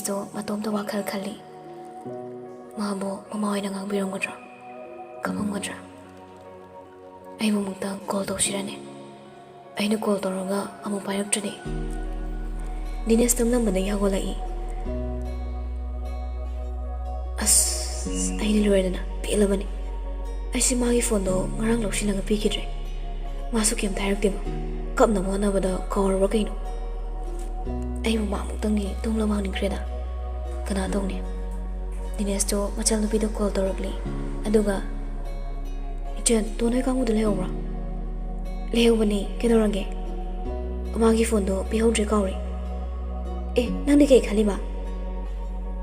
Dinesh matom to wakal khali. Mahabo mamahoy na ngang birong gadra. Kapong gadra. Ay mumutang call to shirane. Ay na call to roga amo payak trani. Dinesh nang banay hagolai. Ay ni luar na pila bani. Ay si magi fondo ngarang law silang pikidre. Masuk yam tayak dim. Kap na mo na bada call roga ino. Ay mamutang ni tung lamang ning kreda. Kana tong ni. Dinesh machal nupi do call to rogli. Aduga Jen, tunay kang udah leho bro. Leho bani, kedorange. Amagi fondo pihaw dre kauri. Nang di kay khali ba?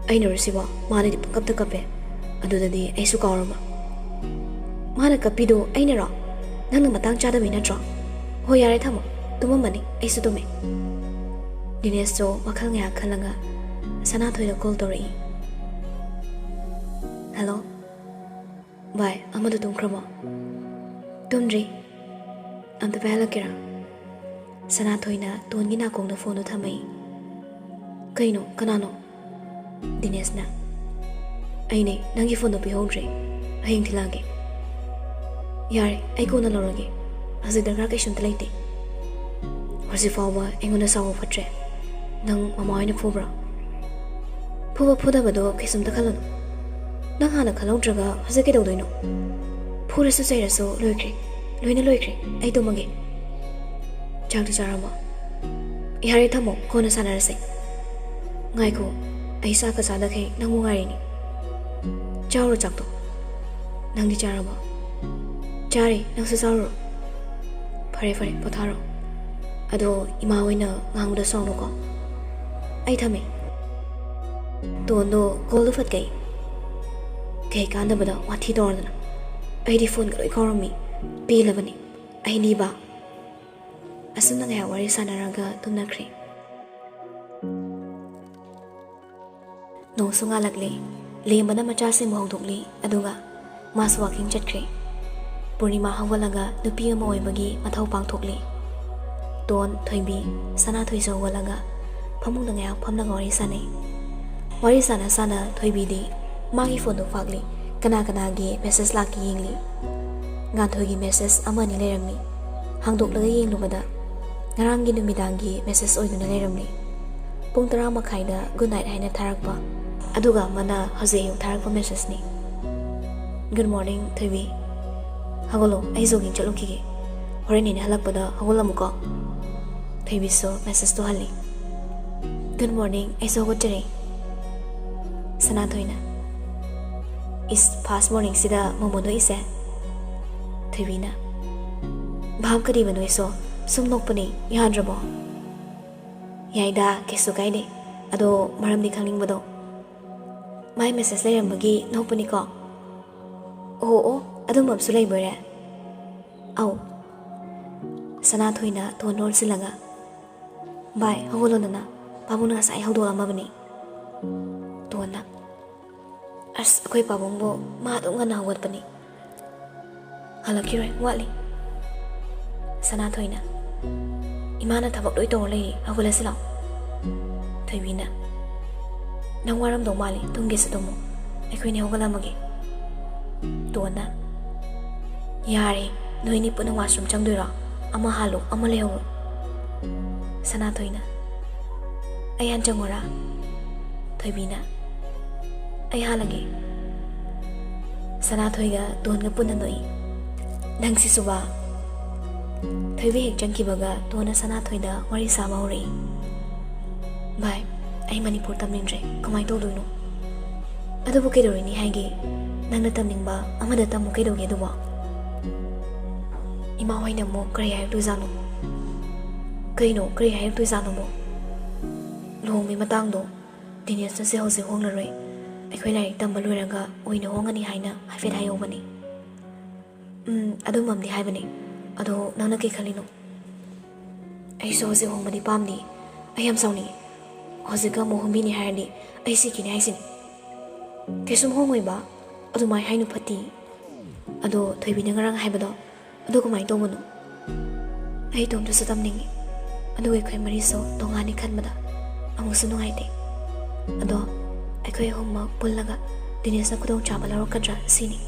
Ay narasi ba, mani di pagkap kape. Ado di ay su kaura ba. Mana kapido ay nara. Nang matang chada may natro. Ho yare thamo, tumamani ay su tume. Dinesh wakal nga kalanga. Sana thoy da call to ri. Hello. Bye, amadu tum krama. Tumri. Am the bella kira. Sana thoina tuan gina kong na phone thamai. Kaino, kanano. Dinesh na. Ay ne, nangi phone pi hondre. Ayang tilage. Yare, ay ko na lorage. Asi dargar kay shuntalite. Wasi fawa, engo na sawo patre. Nang mamahay na phobra. Phuba phuda bado kisum takalano. Nang hana khalaw draga hase ke dawdoino phura su sai raso loikre loina loikre ai to mage chang tu charama yare thamo kona sana rase ngai ko ai sa ka sa da khai nang mo ngai ni chawro chak to nang di charama chare nang su sawro phare potharo ado ima hoina ngang da song no ko ai thame to no gol fat kai Kay kanda bada wati dorna. Ay di phone kaloy korami. Pila bani. Ay ni ba? Asun na nga wari sana raga tunakri. Nung sungalagli. Lima na machasi mo ang tukli. Adunga. Mas walking chatkri. Purnima hawalaga nupi nga maoy bagi Athokpam tukli. Doon thoybi. Sana thoy so walaga. Pamung na nga pam na wari sanay. Wari sana thoybi di. Magi phone fagli kana gi message laki yingli ngan thogi message amani lerami hangdok laga yinglu bada ngarang gi numidang gi message oiduna leramli pung 10 makhai da good night haina tharakpa aduga mana haje yung tharakpa message ni good morning thobi hagolo ai jogging chaluki hore ni halakpada hagolamuko thobi so message to hali good morning ai so gotere sana thoina Is past morning sida momono ise Thevina Bhav kari bano iso sumnok pani yadrabo Yaida kesu kaide ado maram di khangning bado My message leram bagi no pani ko ado mam sulai bore Au Sana thoina to nor silaga Bye hogolo nana pabuna sai hodola mabani To na As ako'y pabongbo, maatong nga nawad pa ni. Halakiroi, wali. Sana thoy na. Imana tabak do ito ulay, agula silaw. Thoy na. Nang waram do mali, tunggi sa tumo. Ako'y ni hugala magi. Tuwan na. Yari, noy ni po ng washroom chang doira. Ama halo, ama leho. Sana thoy na. Ayan chang ora. Thoy na. Ay halagi. Sana thoy ga tuon nga punan noi. Nang si suba. Thoy hek jang kibaga tuon na sana thoy da wari sa mauri. Bye. Ay Manipur tamning re. Kamay to no. Ado bu kedo ni hagi. Nang natamning ba amada tamu kedo ge do ba. Ima hoy na mo kray ay tu zano. Kaino kray ay tu zano mo. Long mi matang do. Dinesh na se ho se hong la roi. Ako'y larik tamba luraga uwi na hongani haina hafit hayo bani. Ado mamdi hai bani. Ado nang nakikalino. Ay so hozi hong bani pamdi. Ay am sauni. Hozi ka mo humbi ni hardi. Ay siki ni haisin. Kesum hongoy ba? Ado may hainu pati. Ado thoy binangarang hai bado. Ado kumay to mo no. Ay tom to sa tamning. Ado ako'y mariso tongani kan bada. Among sunungay te. ꯑꯗꯣ ꯑꯩꯈꯣꯏ ꯑꯍꯨꯝꯃꯛ ꯄꯨꯜꯂꯒ ꯗꯤꯅꯦꯁꯅ ꯈꯨꯗꯣꯡꯆꯥꯕ ꯂꯧꯔꯛꯀꯗ꯭ꯔꯥ ꯁꯤꯅꯤ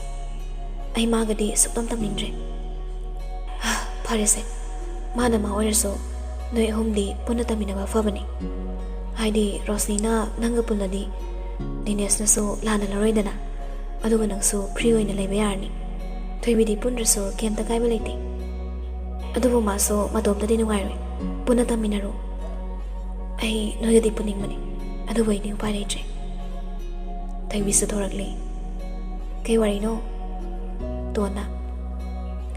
ꯑꯩ ꯃꯥꯒꯗꯤ ꯁꯨꯛꯇꯝ ꯇꯝꯅꯤꯡꯗ꯭ꯔꯦ ꯐꯔꯦꯁꯦ ꯃꯥꯅ ꯃꯥ ꯑꯣꯏꯔꯁꯨ ꯅꯣꯏ ꯑꯍꯨꯝꯗꯤ ꯄꯨꯟꯅ ꯇꯝꯃꯤꯟꯅꯕ ꯐꯕꯅꯤ ꯍꯥꯏꯗꯤ ꯔꯣꯁꯅꯤꯅ ꯅꯪꯒ ꯄꯨꯜꯂꯗꯤ ꯗꯤꯅꯦꯁꯅꯁꯨ ꯂꯥꯟꯅ ꯂꯧꯔꯣꯏꯗꯅ ꯑꯗꯨꯒ ꯅꯪꯁꯨ ꯐ꯭ꯔꯤ ꯑꯣꯏꯅ ꯂꯩꯕ ꯌꯥꯔꯅꯤ ꯊꯣꯏꯕꯤꯗꯤ ꯄꯨꯟꯗ꯭ꯔꯁꯨ ꯀꯩꯝꯇ ꯀꯥꯏꯕ ꯂꯩꯇꯦ ꯑꯗꯨꯕꯨ ꯃꯥꯁꯨ ꯃꯇꯣꯝꯇꯗꯤ ꯅꯨꯡꯉꯥꯏꯔꯣꯏ ꯄꯨꯟꯅ ꯇꯝꯃꯤꯟꯅꯔꯣ ꯑꯩ ꯅꯣꯏꯒꯗꯤ ꯄꯨꯅꯤꯡꯕꯅꯤ ꯑꯗꯨꯕꯨ ꯑꯩꯗꯤ ꯎꯄꯥꯏ ꯂꯩꯇ꯭ꯔꯦ ꯊꯣꯏꯕꯤꯁꯨ ꯊꯣꯔꯛꯂꯤ ꯀꯩ ꯋꯥꯔꯤꯅꯣ ꯇꯣꯟꯅ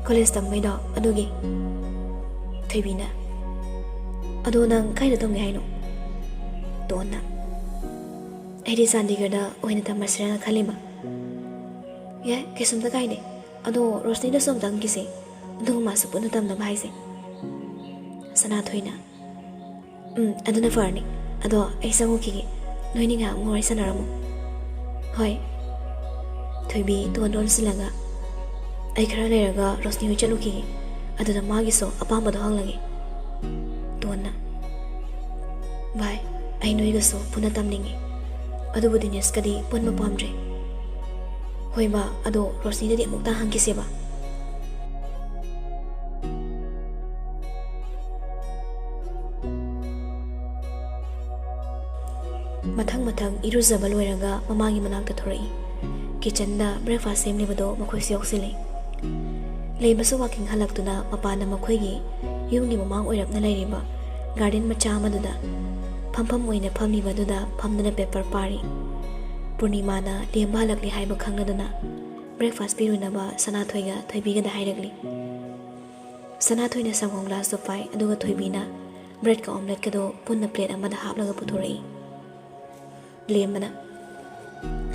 ꯀꯣꯂꯦꯖ ꯇꯝꯕꯩꯗꯣ ꯑꯗꯨꯒꯤ ꯊꯣꯏꯕꯤꯅ ꯑꯗꯣ ꯅꯪ ꯀꯥꯏꯗ ꯇꯝꯒꯦ ꯍꯥꯏꯅꯣ ꯇꯣꯟꯅ ꯑꯩꯗꯤ ꯆꯥꯟꯗꯤꯒꯔꯗ ꯑꯣꯏꯅ ꯇꯝꯃꯁꯤꯔꯅ ꯈꯜꯂꯤꯕ ꯌꯥꯏ ꯀꯩꯁꯨꯝꯇ ꯀꯥꯏꯗꯦ ꯑꯗꯣ ꯔꯣꯁꯅꯤꯗꯁꯨ ꯑꯝꯇ ꯍꯪꯈꯤꯁꯦ ꯑꯗꯨꯒ ꯃꯥꯁꯨ ꯄꯨꯟꯅ ꯇꯝꯅꯕ ꯍꯥꯏꯁꯦ ꯁꯅꯥꯊꯣꯏꯅ ꯑꯗꯨꯅ ꯐꯔꯅꯤ ꯑꯗꯣ ꯑꯩ ꯆꯪꯉꯨꯈꯤꯒꯦ ꯅꯣꯏꯅꯤ ꯉꯥꯏꯍꯥꯛ ꯑꯃꯨꯛ ꯋꯥꯔꯤ ꯁꯥꯟꯅꯔꯝꯃꯣ ꯍꯣꯏ ꯊꯣꯏꯕꯤ ꯇꯣꯟ ꯑꯣꯟꯁꯤꯜꯂꯒ ꯑꯩ ꯈꯔ ꯂꯩꯔꯒ ꯔꯣꯁꯅꯤ ꯍꯣꯏ ꯆꯠꯂꯨꯈꯤꯒꯦ ꯑꯗꯨꯗ ꯃꯥꯒꯤꯁꯨ ꯑꯄꯥꯝꯕꯗꯣ ꯍꯪꯂꯒꯦ ꯇꯣꯟꯅ ꯚꯥꯏ ꯑꯩ ꯅꯣꯏꯒꯁꯨ ꯄꯨꯟꯅ ꯇꯝꯅꯤꯡꯉꯤ ꯑꯗꯨꯕꯨ ꯗꯤꯅꯦꯁꯀꯗꯤ ꯄꯨꯟꯕ ꯄꯥꯝꯗ꯭ꯔꯦ ꯍꯣꯏ ꯕꯥ ꯑꯗꯣ ꯔꯣꯁꯅꯤꯗꯗꯤ ꯑꯃꯨꯛꯇ ꯍꯪꯈꯤꯁꯦꯕ ꯃꯊꯪ ꯏꯔꯨꯖꯕ ꯂꯣꯏꯔꯒ ꯃꯃꯥꯒꯤ ꯃꯅꯥꯛꯇ ꯊꯣꯔꯛꯏ ꯀꯤꯆꯟꯗ ꯕ꯭ꯔꯦꯛꯐꯥꯁ ꯁꯦꯝꯂꯤꯕꯗꯣ ꯃꯈꯣꯏꯁꯨ ꯌꯥꯎꯁꯤꯜꯂꯤ ꯂꯩꯕꯁꯨ ꯋꯥꯀꯤꯡ ꯍꯜꯂꯛꯇꯨꯅ ꯃꯄꯥꯟꯗ ꯃꯈꯣꯏꯒꯤ ꯌꯨꯝꯒꯤ ꯃꯃꯥꯡ ꯑꯣꯏꯔꯞꯅ ꯂꯩꯔꯤꯕ ꯒꯥꯔꯗꯦꯟ ꯃꯆꯥ ꯑꯃꯗꯨꯗ ꯐꯝꯐꯝ ꯑꯣꯏꯅ ꯐꯝꯂꯤꯕꯗꯨꯗ ꯐꯝꯗꯨꯅ ꯄꯦꯄꯔ ꯄꯥꯔꯤ ꯄꯨꯔꯅꯤꯃꯥꯅ ꯂꯦꯝꯕ ꯍꯜꯂꯛꯂꯤ ꯍꯥꯏꯕ ꯈꯪꯂꯗꯨꯅ ꯕ꯭ꯔꯦꯛꯐꯥꯁ ꯄꯤꯔꯨꯅꯕ ꯁꯅꯥꯊꯣꯏꯒ ꯊꯣꯏꯕꯤꯒꯗ ꯍꯥꯏꯔꯛꯂꯤ ꯁꯅꯥꯊꯣꯏꯅ ꯁꯪꯒꯣꯝ ꯒ꯭ꯂꯥꯁꯇꯣ ꯄꯥꯏ ꯑꯗꯨꯒ ꯊꯣꯏꯕꯤꯅ ꯕ꯭ꯔꯦꯗꯀ ꯑꯣꯝꯂꯦꯠꯀꯗꯣ ꯄꯨꯟꯅ ꯄ꯭ꯂꯦꯠ ꯑꯃꯗ ꯍꯥꯞꯂꯒ ꯄꯨꯊꯣꯔꯛꯏ ꯂꯦꯝꯕꯅ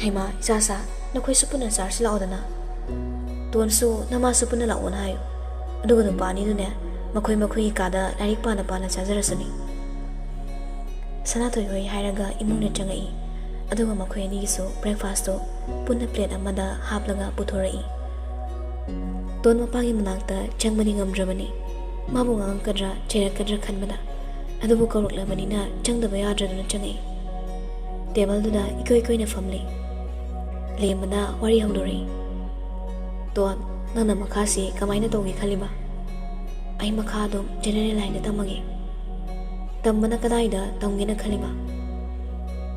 ꯍꯩꯃꯥ ꯏꯆꯥꯁꯥ ꯅꯈꯣꯏꯁꯨ ꯄꯨꯟꯅ ꯆꯥꯔꯁꯤ ꯂꯥꯛꯑꯣꯗꯅ ꯇꯣꯟꯁꯨ ꯅꯃꯥꯁꯨ ꯄꯨꯟꯅ ꯂꯥꯛꯑꯣꯅ ꯍꯥꯏꯌꯨ ꯑꯗꯨꯒ ꯅꯨꯄꯥ ꯑꯅꯤꯗꯨꯅꯦ ꯃꯈꯣꯏꯒꯤ ꯀꯥꯗ ꯂꯥꯏꯔꯤꯛ ꯄꯥꯅ ꯆꯥꯖꯔꯁꯨꯅꯤ ꯁꯅꯥꯊꯣꯏ ꯍꯣꯏ ꯍꯥꯏꯔꯒ ꯏꯃꯨꯡꯗ ꯆꯪꯉꯛꯏ ꯑꯗꯨꯒ ꯃꯈꯣꯏ ꯑꯅꯤꯒꯤꯁꯨ ꯕ꯭ꯔꯦꯛꯐꯥꯁꯇꯣ ꯄꯨꯟꯅ ꯄ꯭ꯂꯦꯠ ꯑꯃꯗ ꯍꯥꯞꯂꯒ ꯄꯨꯊꯣꯔꯛꯏ ꯇꯣꯟ ꯃꯄꯥꯒꯤ ꯃꯅꯥꯛꯇ ꯆꯪꯕꯗꯤ ꯉꯝꯗ꯭ꯔꯕꯅꯤ ꯃꯥꯕꯨ ꯉꯥꯡꯉꯛꯀꯗ꯭ꯔꯥ ꯆꯩꯔꯛꯀꯗ꯭ꯔꯥ ꯈꯟꯕꯗ ꯑꯗꯨꯕꯨ ꯀꯧꯔꯛꯂꯕꯅꯤꯅ ꯆꯪꯗꯕ ꯌꯥꯗ꯭ꯔꯗꯨꯅ ꯆꯪꯉꯛꯏ ꯇꯦꯕꯜꯗꯨꯗ ꯏꯀꯣꯏ ꯀꯣꯏꯅ ꯐꯝꯂꯤ ꯂꯦꯝꯕꯅ ꯋꯥꯔꯤ ꯍꯧꯗꯣꯔꯛꯏ ꯇꯣꯟ ꯅꯪꯅ ꯃꯈꯥꯁꯤ ꯀꯃꯥꯏꯅ ꯇꯧꯒꯦ ꯈꯜꯂꯤꯕ ꯑꯩ ꯃꯈꯥ ꯑꯗꯨꯝ ꯖꯦꯅꯦꯔꯦꯜ ꯂꯥꯏꯟꯗ ꯇꯝꯃꯒꯦ ꯇꯝꯕꯅ ꯀꯗꯥꯏꯗ ꯇꯝꯒꯦꯅ ꯈꯜꯂꯤꯕ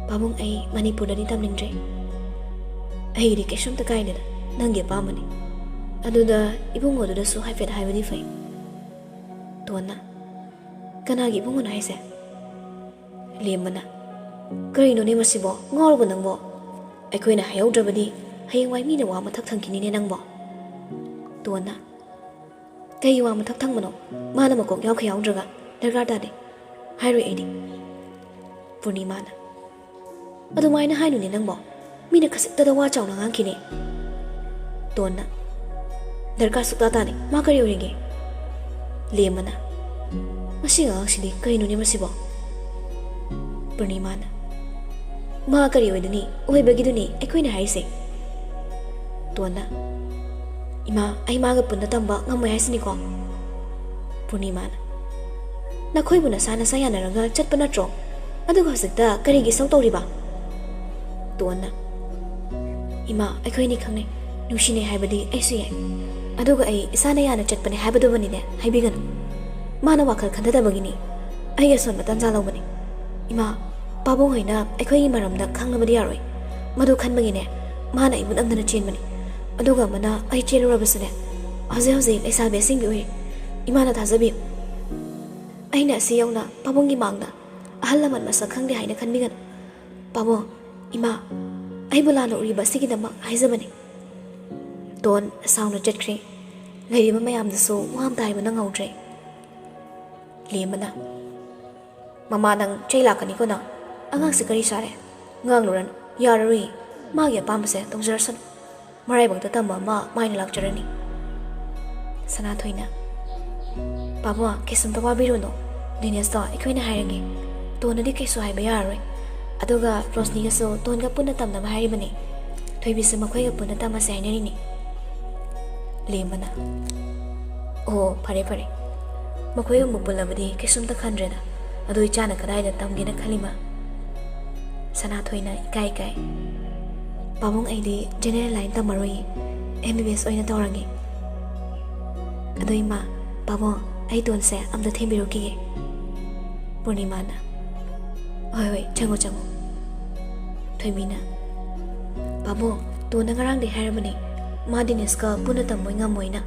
ꯄꯥꯕꯨꯡ ꯑꯩ ꯃꯅꯤꯄꯨꯔꯗꯗꯤ ꯇꯝꯅꯤꯡꯗ꯭ꯔꯦ ꯑꯩꯒꯤꯗꯤ ꯀꯩꯁꯨꯝꯇ ꯀꯥꯏꯗꯦꯗ ꯅꯪꯒꯤ ꯑꯄꯥꯝꯕꯅꯤ ꯑꯗꯨꯗ ꯏꯕꯨꯡꯉꯣꯗꯨꯗꯁꯨ ꯍꯥꯏꯐꯦꯠ ꯍꯥꯏꯕꯗꯤ ꯐꯩ ꯇꯣꯟꯅ ꯀꯅꯥꯒꯤ ꯏꯕꯨꯡꯉꯣꯅꯣ ꯍꯥꯏꯁꯦ ꯂꯦꯝꯕꯅ ꯀꯔꯤꯅꯣꯅꯦ ꯃꯁꯤꯕꯣ ꯉꯥꯎꯔꯕ ꯅꯪꯕꯣ ꯑꯩꯈꯣꯏꯅ ꯍꯥꯏꯍꯧꯗ꯭ꯔꯕꯗꯤ ꯍꯌꯦꯡꯋꯥꯏ ꯃꯤꯅ ꯋꯥ ꯃꯊꯛ ꯊꯪꯈꯤꯅꯤꯅꯦ ꯅꯪꯕꯣ ꯇꯣꯟꯅ ꯀꯩꯒꯤ ꯋꯥ ꯃꯊꯛ ꯊꯪꯕꯅꯣ ꯃꯥꯅ ꯃꯀꯣꯛ ꯌꯥꯎꯈ ꯌꯥꯎꯗ꯭ꯔꯒ ꯗꯔꯀꯥꯔ ꯇꯥꯗꯦ ꯍꯥꯏꯔꯣꯏ ꯑꯩꯗꯤ ꯄꯨꯔꯅꯤꯃꯥꯅ ꯑꯗꯨꯃꯥꯏꯅ ꯍꯥꯏꯅꯨꯅꯦ ꯅꯪꯕꯣ ꯃꯤꯅ ꯈꯖꯤꯛꯇꯗ ꯋꯥ ꯆꯥꯎꯅ ꯉꯥꯡꯈꯤꯅꯦ ꯇꯣꯟꯅ ꯗꯔꯀꯥꯔ ꯁꯨꯛꯇꯥ ꯇꯥꯗꯦ ꯃꯥ ꯀꯔꯤ ꯑꯣꯏꯔꯤꯒꯦ ꯂꯦꯝꯕꯅ ꯃꯁꯤ ꯑꯉꯥꯡꯁꯤꯗꯤ ꯀꯔꯤꯅꯣꯅꯦ ꯃꯁꯤꯕꯣ ꯄꯨꯔꯅꯤꯃꯥꯅ ꯃꯥ ꯀꯔꯤ ꯑꯣꯏꯗꯅꯤ ꯑꯣꯏꯕꯒꯤꯗꯨꯅꯤ ꯑꯩꯈꯣꯏꯅ ꯍꯥꯏꯔꯤꯁꯦ ꯇꯣꯟꯅ ꯏꯃꯥ ꯑꯩ ꯃꯥꯒ ꯄꯨꯟꯅ ꯇꯝꯕ ꯉꯝꯃꯣꯏ ꯍꯥꯏꯁꯤꯅꯤꯀꯣ ꯄꯨꯔꯅꯤꯃꯥꯅ ꯅꯈꯣꯏꯕꯨ ꯅꯁꯥ ꯌꯥꯅꯔꯒ ꯆꯠꯄ ꯅꯠꯇ꯭ꯔꯣ ꯑꯗꯨꯒ ꯍꯧꯖꯤꯛꯇ ꯀꯔꯤꯒꯤ ꯏꯁꯧ ꯇꯧꯔꯤꯕ ꯇꯣꯟꯅ ꯏꯃꯥ ꯑꯩꯈꯣꯏꯅꯤ ꯈꯪꯅꯩ ꯅꯨꯡꯁꯤꯅꯩ ꯍꯥꯏꯕꯗꯤ ꯑꯩꯁꯨ ꯌꯥꯏ ꯑꯗꯨꯒ ꯑꯩ ꯏꯁꯥꯅ ꯌꯥꯅ ꯆꯠꯄꯅꯦ ꯍꯥꯏꯕꯗꯨꯕꯅꯤꯅꯦ ꯍꯥꯏꯕꯤꯒꯅꯨ ꯃꯥꯅ ꯋꯥꯈꯜ ꯈꯟꯊꯗꯕꯒꯤꯅꯤ ꯑꯩ ꯑꯁꯣꯟꯕ ꯇꯟꯖꯥ ꯂꯧꯕꯅꯤ ꯏꯃꯥ ꯄꯥꯕꯨꯡ ꯍꯣꯏꯅ ꯑꯩꯈꯣꯏꯒꯤ ꯃꯔꯝꯗ ꯈꯪꯂꯕꯗꯤ ꯌꯥꯔꯣꯏ ꯃꯗꯨ ꯈꯟꯕꯒꯤꯅꯦ ꯃꯥꯅ ꯑꯩꯕꯨ ꯅꯝꯗꯅ ꯆꯦꯟꯕꯅꯤ ꯑꯗꯨꯒ ꯑꯃꯅ ꯑꯩ ꯆꯦꯜꯂꯨꯔꯕꯁꯨꯅꯦ ꯍꯧꯖꯤꯛ ꯂꯩꯁꯥꯕꯤ ꯑꯁꯦꯡꯕꯤ ꯑꯣꯏꯔꯤ ꯏꯃꯥꯅ ꯊꯥꯖꯕꯤꯌꯨ ꯑꯩꯅ ꯑꯁꯤ ꯌꯧꯅ ꯄꯥꯕꯨꯡꯒꯤ ꯃꯥꯡꯗ ꯑꯍꯜ ꯂꯃꯟ ꯃꯁꯛ ꯈꯪꯗꯦ ꯍꯥꯏꯅ ꯈꯟꯕꯤꯒꯅꯨ ꯄꯥꯕꯨꯡ ꯏꯃꯥ ꯑꯩꯕꯨ ꯂꯥꯟꯅ ꯎꯔꯤꯕ ꯑꯁꯤꯒꯤꯗꯃꯛ ꯍꯥꯏꯖꯕꯅꯤ ꯇꯣꯟ ꯁꯥꯎꯅ ꯆꯠꯈ꯭ꯔꯦ ꯂꯩꯔꯤꯕ ꯃꯌꯥꯝꯗꯁꯨ ꯋꯥ ꯑꯃꯇ ꯍꯥꯏꯕ ꯅꯪꯍꯧꯗ꯭ꯔꯦ ꯂꯦꯝꯕꯅ ꯃꯃꯥ ꯅꯪ ꯆꯩ ꯂꯥꯛꯀꯅꯤꯀꯣ ꯅꯪ ꯑꯉꯥꯡꯁꯦ ꯀꯔꯤ ꯆꯥꯔꯦ ꯉꯥꯡꯂꯨꯔꯅꯨ ꯌꯥꯔꯔꯣꯏ ꯃꯥꯒꯤ ꯑꯄꯥꯝꯕꯁꯦ ꯇꯧꯖꯔꯁꯅꯨ ꯃꯔꯥꯏꯕꯛꯇ ꯇꯝꯕ ꯑꯃ ꯃꯥꯏꯅ ꯂꯥꯛꯆꯔꯅꯤ ꯁꯅꯥꯊꯣꯏꯅ ꯄꯥꯕꯨꯡ ꯀꯩꯁꯨꯝꯇ ꯋꯥꯕꯤꯔꯨꯅꯨ ꯗꯤꯅꯦꯁꯇꯣ ꯑꯩꯈꯣꯏꯅ ꯍꯥꯏꯔꯒꯦ ꯇꯣꯟꯅꯗꯤ ꯀꯩꯁꯨ ꯍꯥꯏꯕ ꯌꯥꯔꯔꯣꯏ ꯑꯗꯨꯒ ꯔꯣꯁꯅꯤꯒꯁꯨ ꯇꯣꯟꯒ ꯄꯨꯟꯅ ꯇꯝꯅꯕ ꯍꯥꯏꯔꯤꯕꯅꯤ ꯊꯣꯏꯕꯤꯁꯨ ꯃꯈꯣꯏꯒ ꯄꯨꯟꯅ ꯇꯝꯃꯁꯦ ꯍꯥꯏꯅꯔꯤꯅꯤ ꯂꯦꯝꯕꯅ ꯑꯣ ꯐꯔꯦ ꯃꯈꯣꯏꯒ ꯑꯃꯨꯛ ꯄꯨꯜꯂꯕꯗꯤ ꯀꯩꯁꯨꯝꯇ ꯈꯟꯗ꯭ꯔꯦꯗ ꯑꯗꯨ ꯏꯆꯥꯅ ꯀꯗꯥꯏꯗ ꯇꯝꯒꯦꯅ ꯈꯜꯂꯤꯕ Sanathoi ikai kai. Pabong aidi general line tamaroi MBBS oina tawrangi. Ado ima pabong ai don se amda thembiruki. Purnima na. Hoi chango. Thoimina. Pabong to na ngarang de harabani. Madines ka puna tamoy ngamoy na.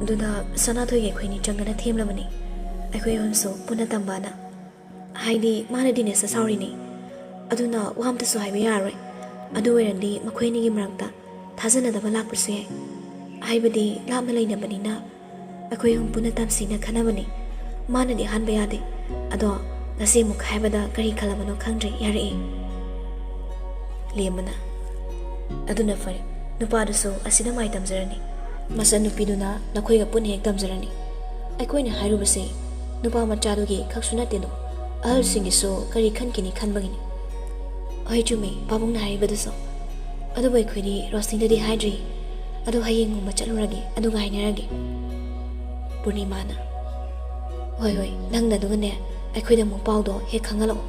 Duna Sanathoi ge khoini changana themlamani. Akhoi hunso puna tambana. Haidi mana dines sauri ni. Aduna wamta so haibe yaroi. Adu werandi makhoi ni gi mrangta thajana da balak perse. Haibadi lamna leina banina. Akhoi hum puna tamsina khanabani. Mana di hanba yade. Ado ngasi muk haibada kari khalabano khangdri yari. Lemana. Aduna fare. Nupa duso asida mai tamjarani. Masa nupiduna nakhoi ga pun hek tamjarani. Akhoi na hairubase nupa machadu gi khaksuna teno. Ahal singi so kari khankini khanbagini. Oi chumi pabung na haibaduso. Adu bai khoidi rosni di haidri. Adu hayeng ngum chaluragi adu ga hainaragi. Purnima na. Hoi nang na dugane akhoi da mo pawdo he khangalo.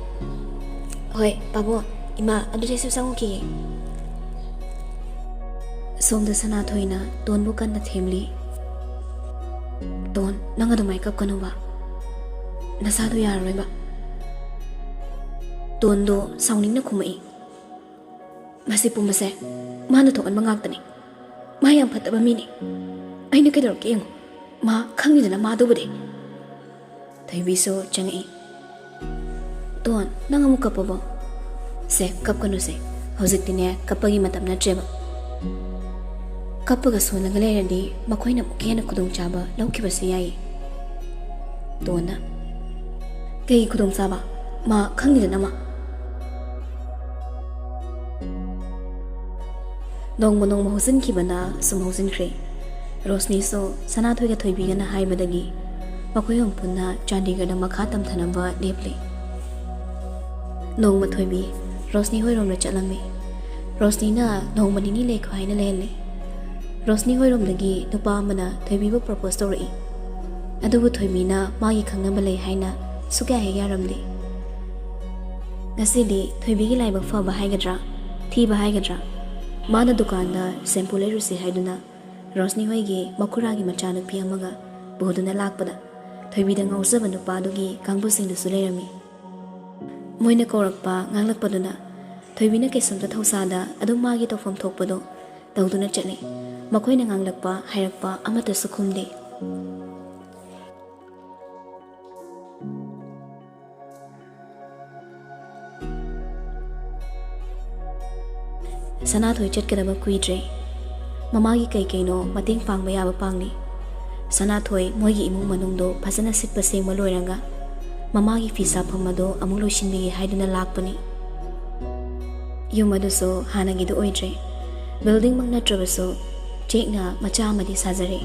Hoi pabo ima adu jesu sangu ki. Somda Sanathoi na don bukan na themli. Don nang adu mai kap kanu ba. Nasadu yaroi ba. Don do sauning na kumai. Masi pumase mana thokan mangak tani. Ma yam phataba mi ni. Ai na kedor ke ngo. Ma khangni na ma do bade. Thaibi so changi. Don nang amu kapabo. Se kap kanu se. Hojik tine kapagi matam na treba. Kapaga sona galerandi makhoi na mukena khudong chaba laukiba se yai. Dona. Kei khudong chaba ma khangni na ma. Nong hosin kibana sum hosin kre. Rosni so Sanathoi ga thoibi gana haibadagi. Makhoi hum punna Chandigarh da makha tam thanamba lepli. Nong ma thoibi Rosni hoi rom na chalami. Rosni na nong manini le khwai na lele. Rosni hoi rom dagi nupa mana thoibi bu propose tori. Adubu thoibi na magi khangnaba lei haina sukya he yaramli. Ngasidi thoibi gi laibak fa ba haigadra thi ba haigadra. Mana dukan da sample rusi haiduna Rosni hoi gi makuragi machana piyamaga boduna lakpada thoibi da ngausaba nupa dugi kangbu sing du sulerami. Moina korakpa nganglakpaduna thoibi na kesamta thosada adu magi tofam thokpado tawduna chale. Makhoi na nganglakpa hairakpa amata sukhumde. Sanathoi chatkadaba kuidre. Mamagi kaino mateng pangba yaba pangni. Sanathoi moigi imung manungdo phajana sitpa sengma loiranga. Mamagi fisa phamado amung loisinbigi haiduna lakpani. Yum aduso hanagi du oidre. Building mang natrabaso chekna macha amadi sajare.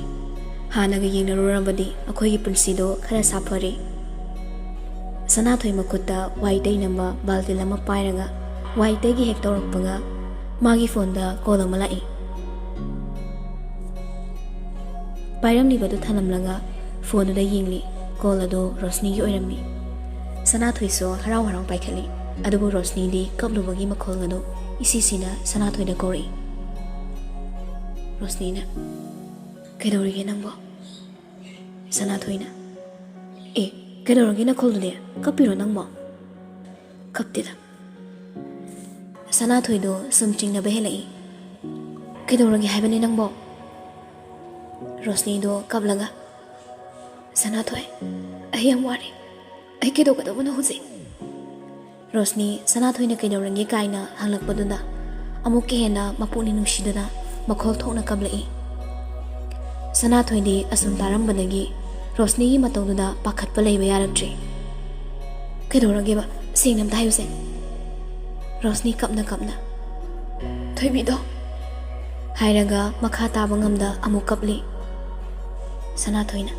Hanaga yengna rorambadi akhoi gi punsido khara safare. Sanathoi makutta waitei namba balti lama pairaga waitei gi hek tawrakpaga magi phone da call ama lai. Pairamni badu thalamlaga phone da yingli call ado Rosni gi oirami. Sanathoi so harau paikhali. Adubu Rosni di kaplubagi makhol ngado isisina Sanathoi da kori. Rosni na kedorige nangbo. Sanathoi na kedorige na khol de kapiro nangbo. Kaptida. Sanathoi do sumching na behelai. Kedorige haibani nangbo. Rosni do kablaga. Sanathoi ayam wari. Ai kedogado na huji. Rosni Sanathoi na kedorige kaina hanglakpaduna amuk ke hena mapuni nungsiduna makhol thokna kablai. Sanathoi di asum tarambadagi Rosni gi matawduda pakhatpa leiba yaraktre. Kedorage ba singnam tayuse. Rosni kapna. Thoibi do hairaga makha taba ngamda amuk kapli. Sanathoi na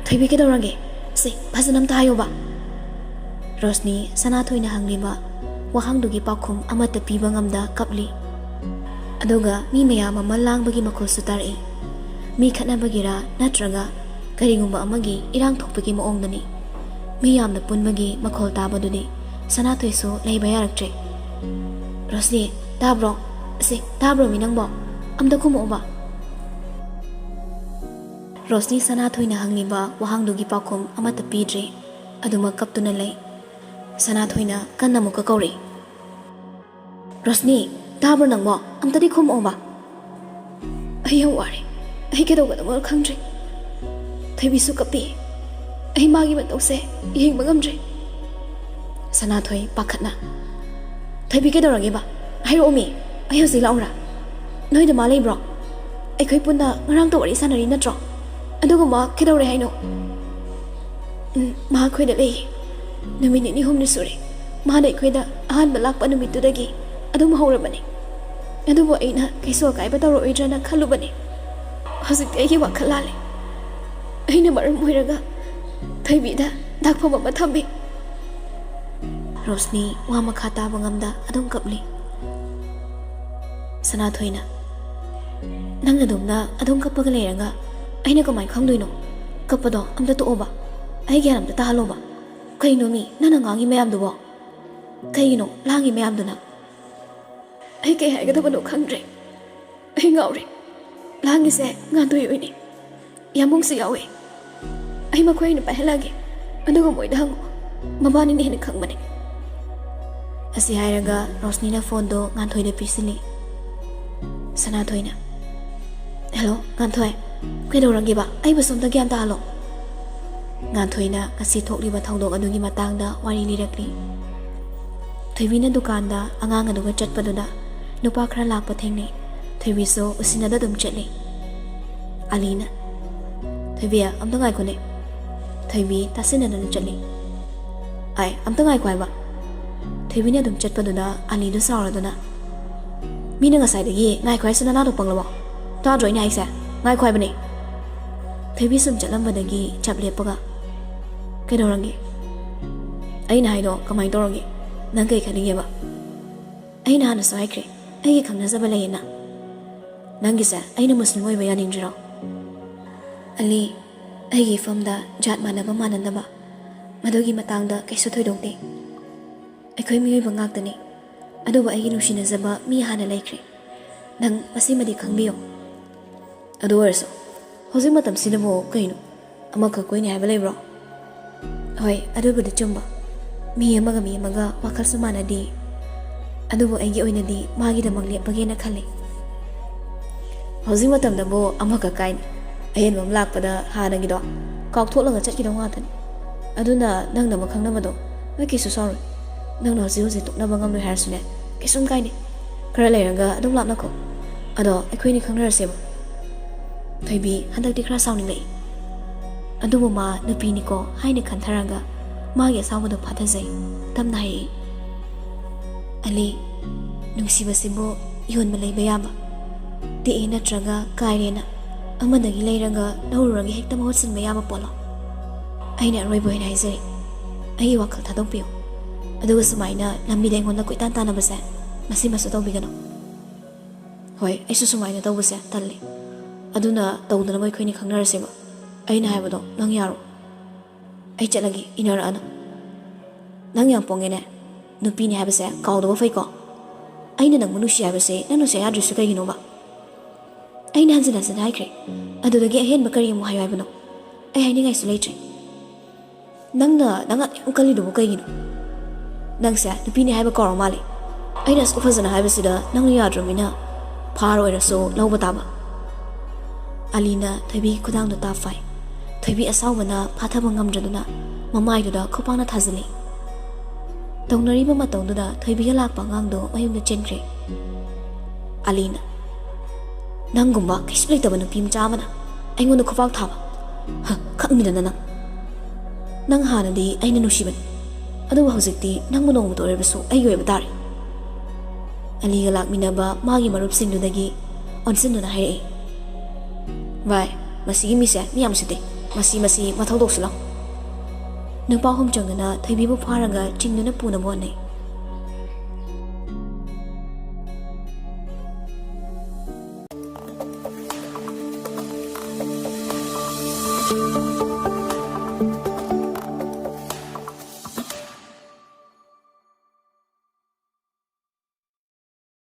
thoibi kedorage si bhajanam tayo ba. Rosni Sanathoi na hangliba wahangdugi pakhum amata piba ngamda kapli. Aduga mi mayam ama langbagi makhol sutari. Mi khatnabagira natraga karigumba amagi irang thokpagi maongdani. Mi yamna punbagi makhol tabadudi Sanathoi so lay bayaraktre. Rosni, tabro, si tabro minangbo, amda kumoba. Rosni Sanathoi na hangliba wahangdugi pakum amata pidre, aduma kaptuna lay. Sanathoi na kanna muka kauri. Rosni, tabro nangbo, amta di kumoba. Ayaw wari, ay kidaw mo kangdre. Thaibisu kapi, ay magi matose, ihing magamdre. Sanathoi pakatna. Thaibi kidaw ba? Hayro umi, ayaw sila ora. Noy da malay bro. Ay koy punna ngarang to wari sanari na tro. Adugo ma kidaw re hayno. Ma koy da lay. Namini ni hum ni suri. Ma da koy da ahan balak pa numit dagi. Adu mahawra bani. Adu bo ay na kay so kay ba tawro oidra na kalu bani. Hasik ay hiwa kalale. Ay na maram moiraga. Thaibi da dakpa ba thambi. Rosni wa makata bangamda adum kapli. Sanathoi na. Nang adum na adum kapag layraga. Ay na kamay khangdoy no. Kapado amda to oba. Ay gyanam da tahalo ba. Kay no mi nanangangi mayam do ba. Kay no langi mayam do na. Ay kay hay gada ba no khangdre. Ay ngawre. Langi se ngandoy oy ni. Yamong si yawe. Ay makoy na pahalagi. Adugo moy dahang mabani ni khang mani. Asi hairaga Rosni na phone do nganthoi na pisili. Sanathoi na. Hello, nganthoi. Kaidorangi ba? Ay basum da gyan ta halo. Nganthoi na asi thokli ba thongdong adugi matang da wari lirakli. Thaibi na dukan da angang aduga chatpadu da nupa khara lakpa thengni. Thaibi so usina da dum chatli. Alina. Thaibi amda ngai ko ne. Thaibi tasina na chatli. Ai amda ngai kwai ba. Thaibi na dum chatpadu da Ali do sawra do na. Mina ngasai da gi ngai kwai suna na do panglawa. Ta join ai sa. Ngai kwai bani. Thaibi sum chalam badagi chaple paga. Kaidorangi. Ai na haido kamai torangi. Nang kai khani ba. Ai na na sai kre. Ai gi khamna zabala yena. Nang gi sa ai na muslim oi bayan injiro. Ali ai gi famda jat manaba manandaba. Madogi matangda kaisu thoidongte. Ai khoi mi ba ngak tani. Aduba ai gi nushina zaba mi hana laikre. Nang masimadi khangbiyo. Adu warso. Hojik matam sinabo kaino. Amaka koini haiba leibro. Hoi, aduba da chumba. Mi amaga wakal sumana di. Adubo ai gi oina di magi da mangli bagena khale. Hojik matam da bo amaka kaini. Ayen bam lakpada hana gi do. Kok tholaga chatki do ngatani. Aduna nang na makhang na mado. Ai kisu sorry. Nang no ziu zi tukna bangam lo harsune. Kisum kaini. Kara leiranga adum lapna ko. Ado aikoi ni khangnar sebo. Thaibi handak di khara sawni lei. Adubo ma nupi ni ko haini khantharaga magi sawado phathajai tamna hai. Ali nungsiba sibo yon ma lei bayaba. Ti ina traga kairena amadagi leiraga naururagi hekta mahotsin bayaba polo. Aina roi boy nai zai. Ai wakal thadok piyo. Adugo sumaina lambi da ngonda koitan tana basa. Masi masu tawbigano. Hoi, aisu sumaina tawbasa talli. Aduna tawdana moi khoini khangnaraseba. Aina haibado nang yaro. Ai chalagi inara ana. Nang yang pongene. Nupi ni haibase kawdo fai ko. Aina nang manusia haibase nanu se address kai gino ba. Aina hanjina san haikre. Adudagi ahen bakari mu hayo haibano. Ai haini ngai sulaitre. Nangna ukali do kai gino. Nang sa nupi ni haiba korong mali. Aina sku fazana haibasida nang yadromina. Pharo eraso lawba taba. Alina Thaibi kudang do ta fai. Thaibi asawbana phathaba ngamdraduna mamai do da khopangna thazali. Tawnari ba matong do da Thaibi ga lakpa ngang do mayum da chenkre. Alina Nangumba kisplay taba nupi mchamana. Aingon do khopang thaba. Ha khangmina na nang hana di aina nusiban. Adu hojikti nang monong mo torebasu ay yoy batari. Ali ga lakmina ba magi marup sing do dagi onsin do na hai. Vai, masigi misa miyam site. Masi mathawdok sula. Nang pa hom changna Thaibi bu pharaga chingduna puna bonai.